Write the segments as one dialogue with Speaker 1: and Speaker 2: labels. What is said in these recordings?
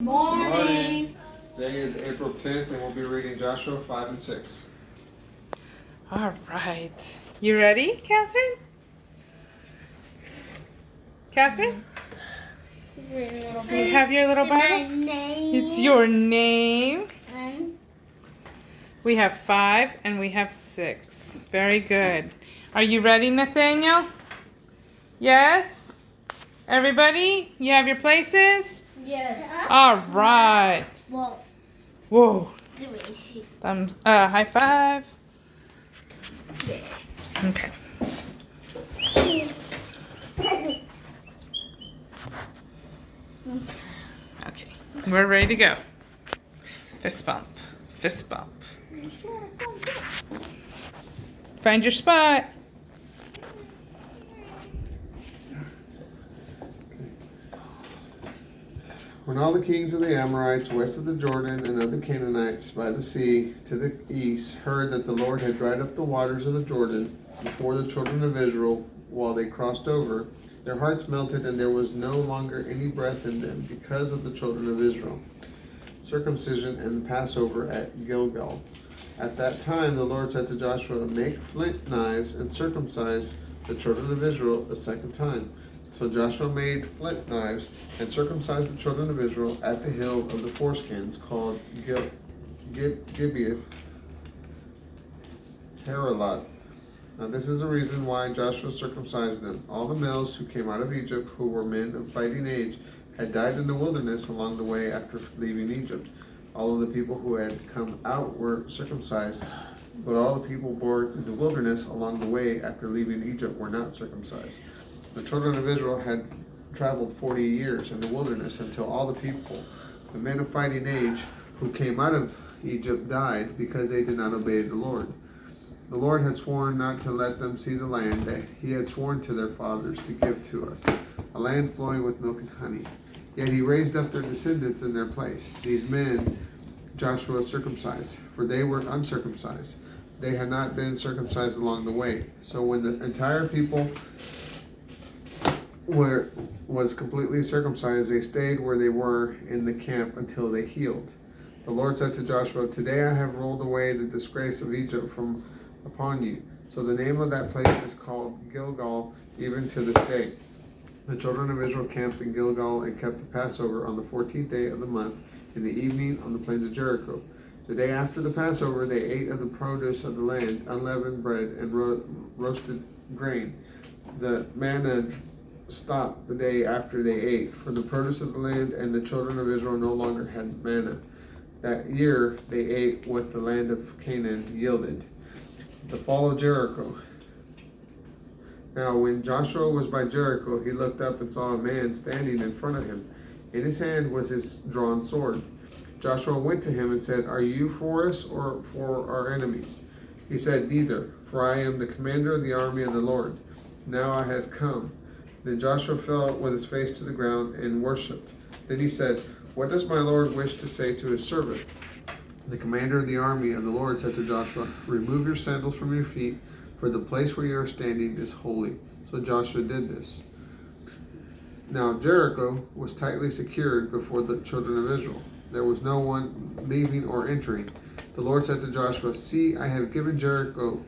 Speaker 1: Morning.
Speaker 2: Today is April 10th, and we'll be reading Joshua 5 and 6.
Speaker 1: All right. You ready, Catherine? Catherine? You have your little Bible? It's your name. We have 5 and we have 6. Very good. Are you ready, Nathaniel? Yes? Everybody? You have your places?
Speaker 3: Yes.
Speaker 1: All right.
Speaker 3: Whoa.
Speaker 1: Whoa. High five. Okay. Okay. We're ready to go. Fist bump. Fist bump. Find your spot.
Speaker 2: When all the kings of the Amorites west of the Jordan and of the Canaanites by the sea to the east heard that the Lord had dried up the waters of the Jordan before the children of Israel while they crossed over, their hearts melted and there was no longer any breath in them because of the children of Israel. Circumcision and the Passover at Gilgal. At that time the Lord said to Joshua, "Make flint knives and circumcise the children of Israel a second time." So Joshua made flint knives and circumcised the children of Israel at the hill of the foreskins called Gibeath Haraloth. Now this is the reason why Joshua circumcised them. All the males who came out of Egypt, who were men of fighting age, had died in the wilderness along the way after leaving Egypt. All of the people who had come out were circumcised, but all the people born in the wilderness along the way after leaving Egypt were not circumcised. The children of Israel had traveled 40 years in the wilderness until all the people, the men of fighting age, who came out of Egypt died because they did not obey the Lord. The Lord had sworn not to let them see the land that he had sworn to their fathers to give to us, a land flowing with milk and honey. Yet he raised up their descendants in their place. These men Joshua circumcised, for they were uncircumcised. They had not been circumcised along the way. So when the entire people was completely circumcised, they stayed where they were in the camp until they healed. The Lord said to Joshua, "Today I have rolled away the disgrace of Egypt from upon you." So the name of that place is called Gilgal even to this day. The children of Israel camped in Gilgal and kept the Passover on the 14th day of the month in the evening on the plains of Jericho. The day after the Passover they ate of the produce of the land, unleavened bread and roasted grain. The manna stopped the day after they ate, for the produce of the land, and the children of Israel no longer had manna. That year they ate what the land of Canaan yielded. The fall of Jericho. Now when Joshua was by Jericho, he looked up and saw a man standing in front of him. In his hand was his drawn sword. Joshua went to him and said, "Are you for us or for our enemies?" He said, "Neither, for I am the commander of the army of the Lord. Now I have come." Then Joshua fell with his face to the ground and worshipped. Then he said, "What does my Lord wish to say to his servant?" The commander of the army of the Lord said to Joshua, "Remove your sandals from your feet, for the place where you are standing is holy." So Joshua did this. Now Jericho was tightly secured before the children of Israel. There was no one leaving or entering. The Lord said to Joshua, "See, I have given Jericho,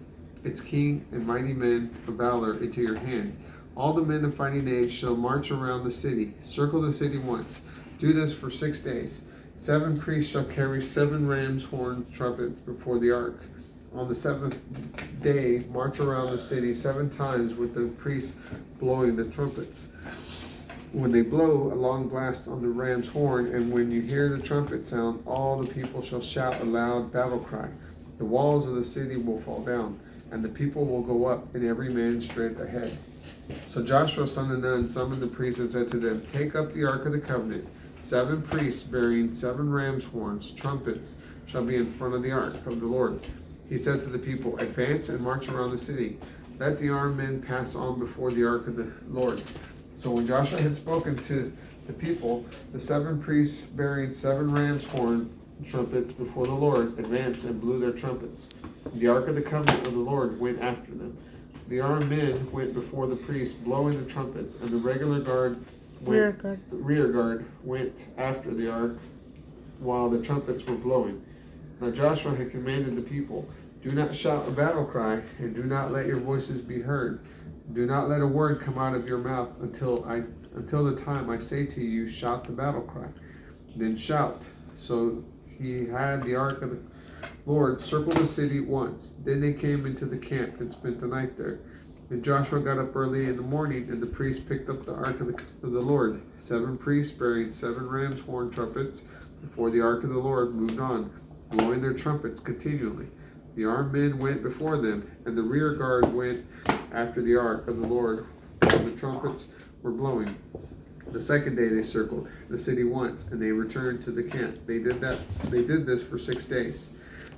Speaker 2: its king and mighty men of valor, into your hand. All the men of fighting age shall march around the city. Circle the city once. Do this for 6 days. 7 priests shall carry 7 ram's horn trumpets before the ark. On the 7th day, march around the city 7 times with the priests blowing the trumpets. When they blow a long blast on the ram's horn, and when you hear the trumpet sound, all the people shall shout a loud battle cry. The walls of the city will fall down, and the people will go up, and every man straight ahead." So Joshua son of Nun summoned the priests and said to them, "Take up the ark of the covenant. 7 priests bearing 7 ram's horns, trumpets, shall be in front of the ark of the Lord." He said to the people, "Advance and march around the city. Let the armed men pass on before the ark of the Lord." So when Joshua had spoken to the people, the 7 priests bearing 7 ram's horn trumpets before the Lord advanced and blew their trumpets. The ark of the covenant of the Lord went after them. The armed men went before the priests, blowing the trumpets, and the regular guard
Speaker 1: Rear guard.
Speaker 2: rear guard went after the ark while the trumpets were blowing. Now Joshua had commanded the people, "Do not shout a battle cry, and do not let your voices be heard. Do not let a word come out of your mouth until the time I say to you, shout the battle cry. Then shout." So he had the ark of the Lord circle the city once. Then they came into the camp and spent the night there. Then Joshua got up early in the morning, and the priests picked up the ark of the Lord. 7 priests bearing 7 ram's horn trumpets before the ark of the Lord moved on, blowing their trumpets continually. The armed men went before them, and the rear guard went after the ark of the Lord while the trumpets were blowing. The second day they circled the city once, and they returned to the camp. They did this for 6 days.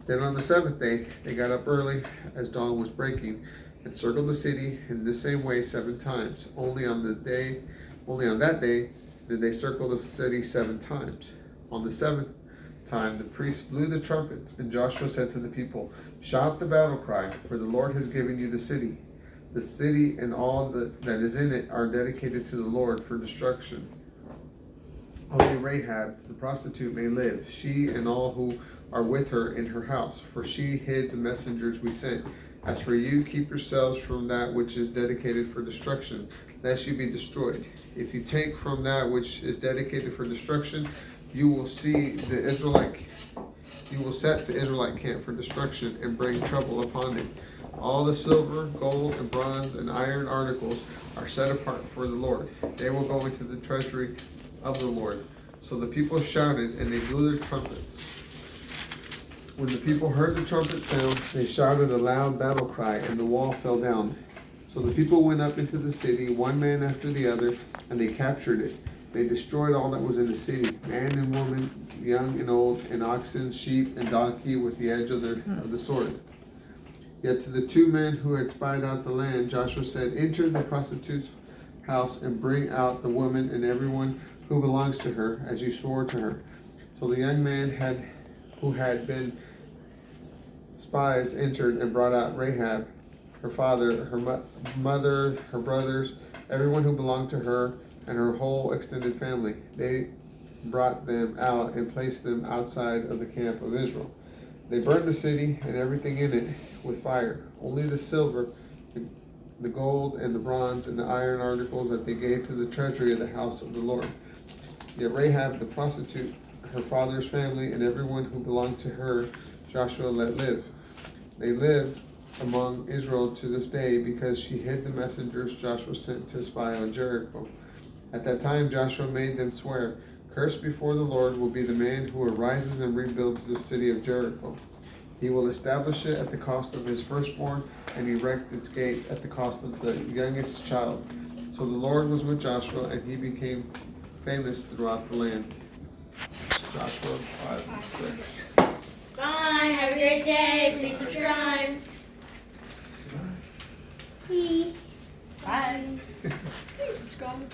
Speaker 2: Then on the 7th day they got up early as dawn was breaking, and circled the city in the same way 7 times. Only on that day did they circle the city 7 times. On the 7th time the priests blew the trumpets, and Joshua said to the people, "Shout the battle cry, for the Lord has given you the city. The city and all that is in it are dedicated to the Lord for destruction. Only Rahab the prostitute may live, she and all who are with her in her house, for she hid the messengers we sent. As for you, keep yourselves from that which is dedicated for destruction, lest you be destroyed. If you take from that which is dedicated for destruction, you will set the Israelite camp for destruction and bring trouble upon it. All the silver, gold, and bronze and iron articles are set apart for the Lord. They will go into the treasury of the Lord." So the people shouted, and they blew their trumpets. When the people heard the trumpet sound, they shouted a loud battle cry, and the wall fell down. So the people went up into the city, one man after the other, and they captured it. They destroyed all that was in the city, man and woman, young and old, and oxen, sheep, and donkey, with the edge of the sword. Yet to the 2 men who had spied out the land, Joshua said, "Enter the prostitute's house and bring out the woman and everyone who belongs to her, as you swore to her." So the young man who had been spies entered and brought out Rahab, her father, her mother, her brothers, everyone who belonged to her, and her whole extended family. They brought them out and placed them outside of the camp of Israel. They burned the city and everything in it with fire. Only the silver, the gold, and the bronze, and the iron articles that they gave to the treasury of the house of the Lord. Yet Rahab the prostitute, her father's family, and everyone who belonged to her, Joshua let live. They live among Israel to this day because she hid the messengers Joshua sent to spy on Jericho. At that time Joshua made them swear, "Cursed before the Lord will be the man who arises and rebuilds the city of Jericho. He will establish it at the cost of his firstborn and erect its gates at the cost of the youngest child." So the Lord was with Joshua, and he became famous throughout the land. Joshua 5 and 6.
Speaker 3: Bye. Have a great day. Please subscribe. Please. Bye. Please subscribe.